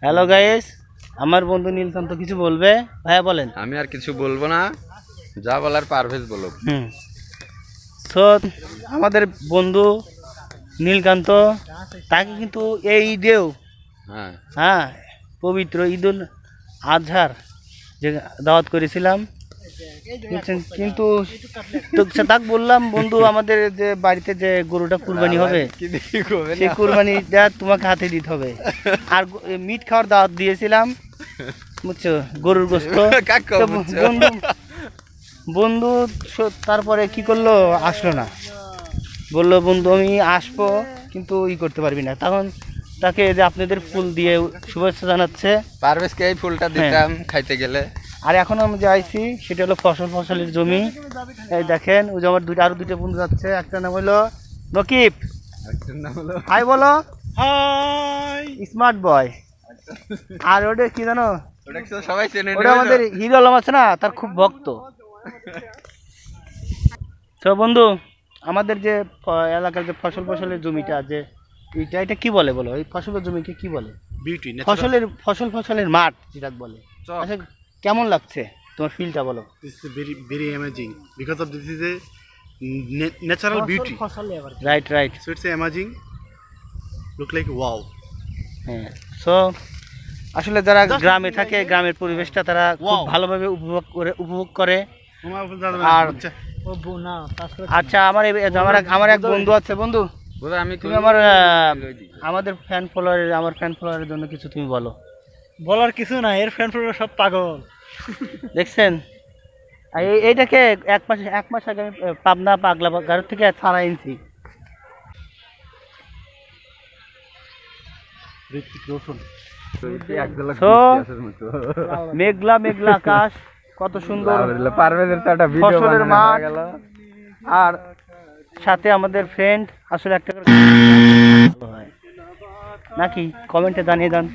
Hello guys, আমার বন্ধু নীলকান্ত কিছু বলবে। ভাইয়া বলেন। আমি আর কিছু বলবো না, যা বলার পারভেজ বলো। সো আমাদের বন্ধু নীলকান্ত, তাকে কিন্তু এই ঈদেও হ্যাঁ পবিত্র ঈদুল আজহার যে দাওয়াত করেছিলাম, কিন্তু তাকে বললাম বন্ধু আমাদের যে বাড়িতে যে গরুটা কুরবানি হবে সেই কুরবানিটা তোমাকে হাতে দিতে হবে। আর মিট খাওয়ার দাওয়াত দিয়েছিলাম, বুঝছো, গরুর গোস্ত। বন্ধু বন্ধু তারপরে কি করলো, আসলো না, বললো বন্ধু আমি আসবো কিন্তু করতে পারবি না। তখন তাকে যে আপনাদের ফুল দিয়ে শুভেচ্ছা জানাচ্ছে। পারভেজকে এই ফুলটা দিতাম খাইতে গেলে। আর এখন আমি যে আইছি সেটা হলো ফসলের জমি। এই দেখেন ওই যে আমার আরো দুইটা বন্ধু যাচ্ছে। একটা নাম হলো নকিব, হাই বলো, হাই স্মার্ট বয়। আর ওটা কি জানো, সবাই চেনে, ওটা আমাদের হিরো আলম আছে না, তার খুব ভক্ত। তো বন্ধু, আমাদের যে এলাকার যে ফসলের জমিটা যে এটা কি বলে বলো, এই ফসলের জমিকে কি বলে? বিউটি, ফসলের মাঠ যেটা বলে। আচ্ছা, কেমন লাগছে তোমার ফিলটা বলো? This is very amazing because of this is a natural beauty. Right. So it's amazing. Look like wow. হ্যাঁ, সো আসলে যারা গ্রামে থাকে, গ্রামের পরিবেশটা তারা খুব ভালোভাবে উপভোগ করে। আর আচ্ছা, আমার এক বন্ধু আছে। বন্ধু, তুমি আমাদের ফ্যান ফলোয়ারের জন্য কিছু তুমি বলো। বলার কিছু না, এর ফ্যান ফলোয়ার সব পাগল। দেখছেন, এইটাকে এক মাস আগে আমি পাবনা পাগলা গাড়ি থেকে ছাড়া এনেছি। মেঘলা আকাশ, কত সুন্দর ফসলের মাঠ, আর সাথে আমাদের ফ্রেন্ড। আসলে একটা করে নাকি কমেন্টে জানিয়ে দেন।